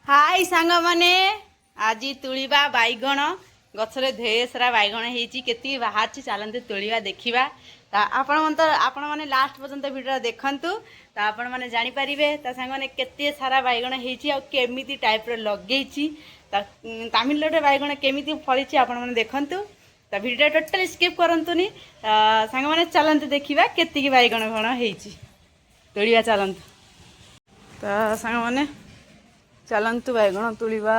हाय सांग माने आज तुलिबा बैगण गछरे ढेर सारा बैगण होती केती बाहर चलते तुलिबा देखा आपण मैंने लास्ट पर्यंत भिडियो देखु तो आपण मैंने जानीपारे सांग मैंने केते सारा बैगण होमी टाइप लगे तमिलनाडु बैगण केमी फली आपण मैंने देखु तो भिडियो टोटली स्किप करतुनि सांग मैंने चलते देखा केतिकी बैगण कौन होती तुलिबा चलतु तो सांग मैंने चलतु बैगण तुलिबा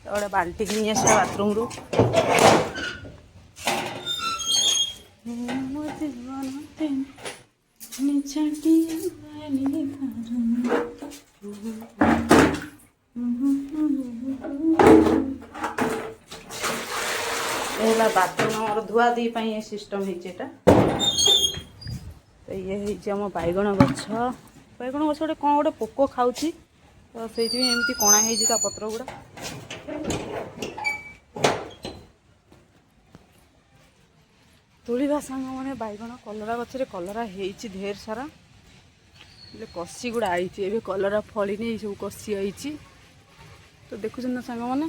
गोटे बाल्टी की नहीं आसा बाथरूम रु बाथरूम धुआ दी सिस्टम है ये आम बैगण गछ बैगण गछ गोटे कौन गोटे पोक खाऊँ तो से एमती कणा है पत्र गुड़ा तुलिबा सांग मैंने बैगण कलरा गचरे कलरा होती ढेर सारा कसी गुड़ा आई कलरा फली नहीं सब कसी आई तो देखुच ना सांग मैंने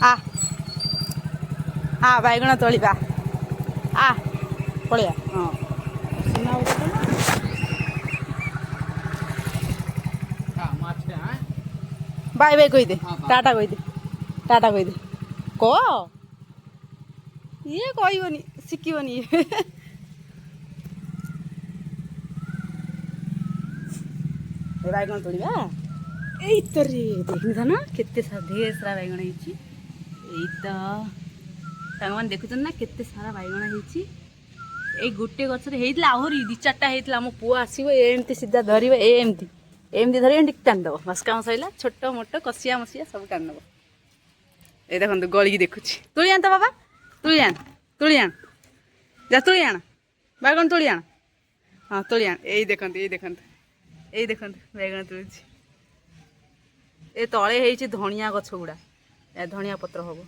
आ हाँ बैगण तोलिबा आ पड़िया हाँ बाय बाय कही दे टाटा कही दे टाटा कही दे कह ये कहबनी शिखबनी ये बैगण तोड़िया यही तो रे देखनी था ना केते ढेर सारा बैगण होती सांग मैंने देखुन ना केते सारा बैगण होती गोटे गचर होता आहरी दी चार्टा होता मो पुआ आसो एमती सीधा धर एमती एमती धर एमती टाणीदेव बस काम सरला छोट मोट कसिया मसिया सब टाणीदेव ये देखो गलिकी देखुची तुली आन तो बाबा तुली आन जा तुली आण बैगण तुली आण हाँ तुली आण यही देखते यही देखते बैगण तुलुची ए तले होती धनिया गछ गुड़ा या धनिया पत्र हम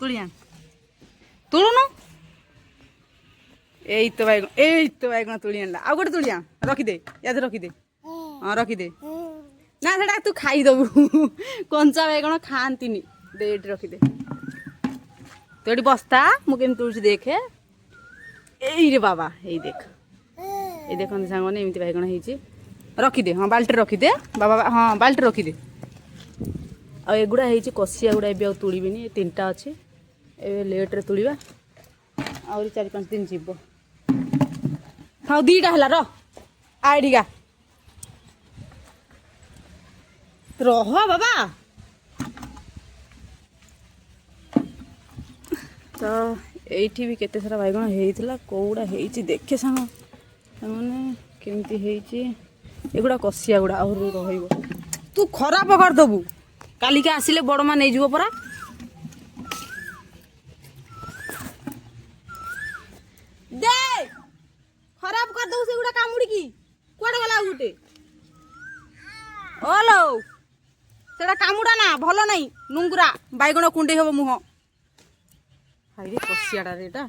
तुली आण तुलुनु यही तो बैगण तुली आनला आ गोटे तुली आण रखिदे याद रखिदे हाँ रखिदे ना से तू खाईदेबू कंचा बैगण खाती दे ये रखिदे तो ये बस्ता मुझे तुलसी देखे यही रे बाबा यही देख ये देखते सांग मैंने एमती बैगण होती रखिदे हाँ बाल्टी रखिदे बाबा हाँ बाल्टी रखिदे आगुड़ा होती कसिया गुड़ा ए तुड़बी तीन टा अच्छे ए लेट्रे तुलिबा आहरी 4-5 दिन जीव हाँ दीटा है रहा रह बाबा तो ये भी केते सारा बैगण होता कौड़ा होती देखे सांग मैंने केमती होगुड़ा कसिया गुड़ा आहरी रही तू खराब करदेबू कालिका आसिले बड़ मा नहीं जीव परा दे खराब कर दो से गुड़ा कामुड़ी की कुआडे गला गुटे ओलो सेटा कामुड़ा ना भलो नहीं नुंगुरा बैगण कुंडे हबो मुह हाय रे कसियाडा रे एटा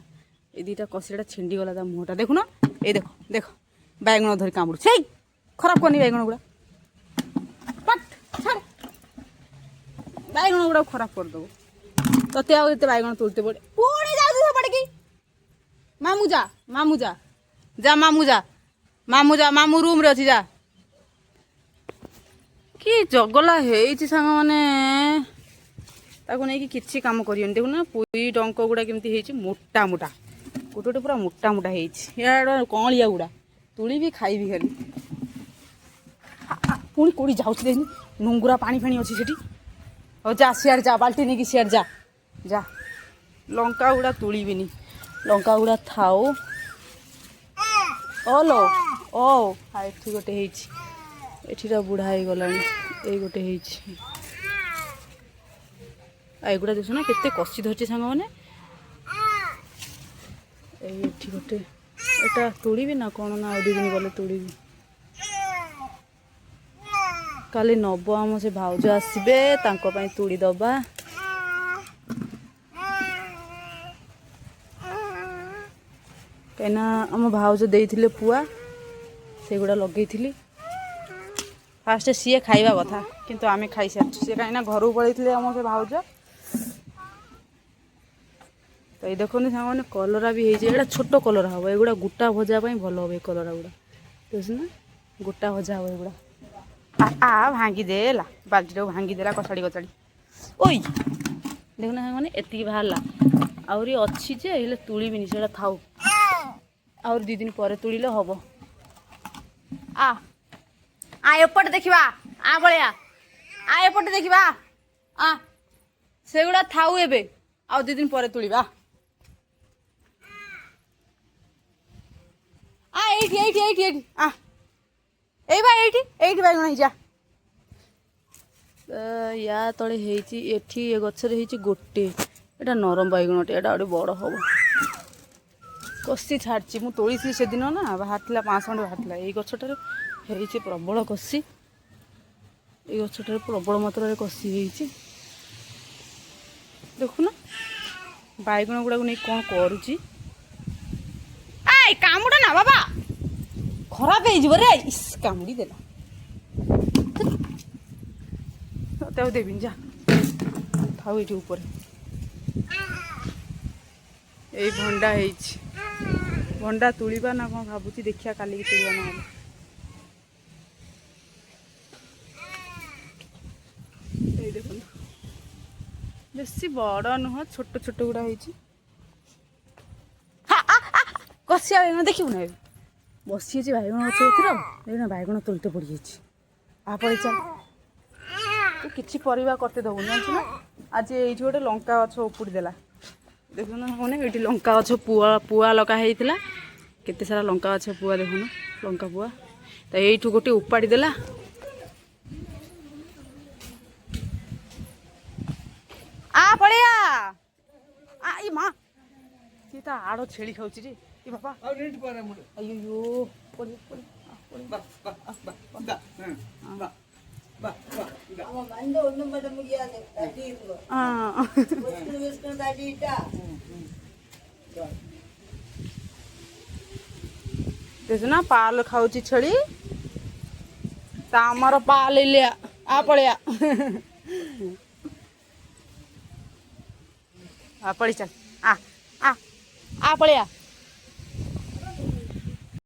ए दीटा कसियाडा छिंडी गला ता मुहटा देखु ना ए देखो देखो बैगण धरि कामुड़ छै खराब करनी बैगण गुड़ा पट छाड़ बैगण गुड़ा खराब कर दो तते आ एते बैगण तुलते पड़े पुणी जाउ दे पड़े की मामू जा मामू जा जा मामू जा मामू जा मामू रूम रे अछि जा कि जगला हेची सांग माने ताको नहीं कि किछि काम करियन देखु ना पुई डंक गुड़ा केमती हेची मोटा मोटा गोटे गोटे पूरा मोटा मोटा हेची याडा कणलिया गुड़ा तुली भी खाई भी खाली पुणी कोड़ी जाउछि देखनी नुंगुरा पानी फानी अछि सेठी हो जा सियार जा बाल्टी नहीं कि सियार जा जा लंका गुड़ा तुलिबिनी लंका गुड़ा थाओ ओलो ओ हाय ठीक गोटे हेची एठीरा बुढ़ा हो गलानी ए गोटे हेची एगुड़ा देखो ना केते कसी धरछि सांग माने एठी गोटे एटा तुड़ी भी ना कोन ना ओडी दिन गले तुड़ी काली नब आम से भाउज आसबे तांको पई तुड़ी दबा कहीं आम भाउज देइथिले पुआ सेगुड़ा लगेइथिली फास्ट सीए खाइबा कथा किंतु आमे खाई सारछु सी कहीं घर पड़े आम से भाउज तो ये देखो सामने कलरा भी है छोट कलरा हम एगुड़ा गोटा भजा भल हम कलरा गुड़ा देखना गोटा भजा हम एगुड़ा आ भांगीदेला बाल्टी भांगीदेला कचाड़ी कचाड़ी ओई देखना सामने एति बाहरला आहरी अच्छी जे हेले तुड़ीबिनी से थाऊ आउर 2 दिन पर तुड़िले हम आ एपटे देखा आ बलिया आ एपटे देखा आ सेगुड़ा थाऊ एबे आउ 2 दिन पर तुड़ीबा आ एठी एठी एठी एठी आ एई बा एठी एठी बाई गण जा या तले हेची एठी ए गछरे हेची गोटे एटा नरम बैगणटे एटा गोटे बड़ हम कषि छाड़ी मु तोड़ी से दिन ना बाहर 500 खंड बाहर यही गछटार होती प्रबल कषि ये गछटार प्रबल मात्रा कषि होती देखुना बैगण गुड़ा नहीं कौन करुच्ची कामुड़ा ना बाबा खराब हो इस कामुड़ी देला तो देवी जा थाऊ ये ऊपर यही भंडा भंडा तुलिबा ना कौन भावुची देखिया काली तुलिबा ना देखो बेसी बड़ नुह छोट छोट गुड़ा कषिया बैगण देखू ना बसी बैगण गच देखना बैगण तोलते पड़ जाए आप चल तू किसी परिवा करते दबुन जानछु ना आज ये गोटे लंका गछ उपुड़ी देला देखुना मैंने ये लंका गछ पुआ पुआ लगा होता केते सारा लंका गछ पुआ देखुना लंका पुआ तो यू गोटे उपाड़ी देला आ पड़िया आ ई माँ सी तो आड़ छेली खाऊची रे ई बाबा अयो देखना पाल खाऊची छेली तामर पाल लिया आ पड़िया आ पड़ी चल आ पड़िया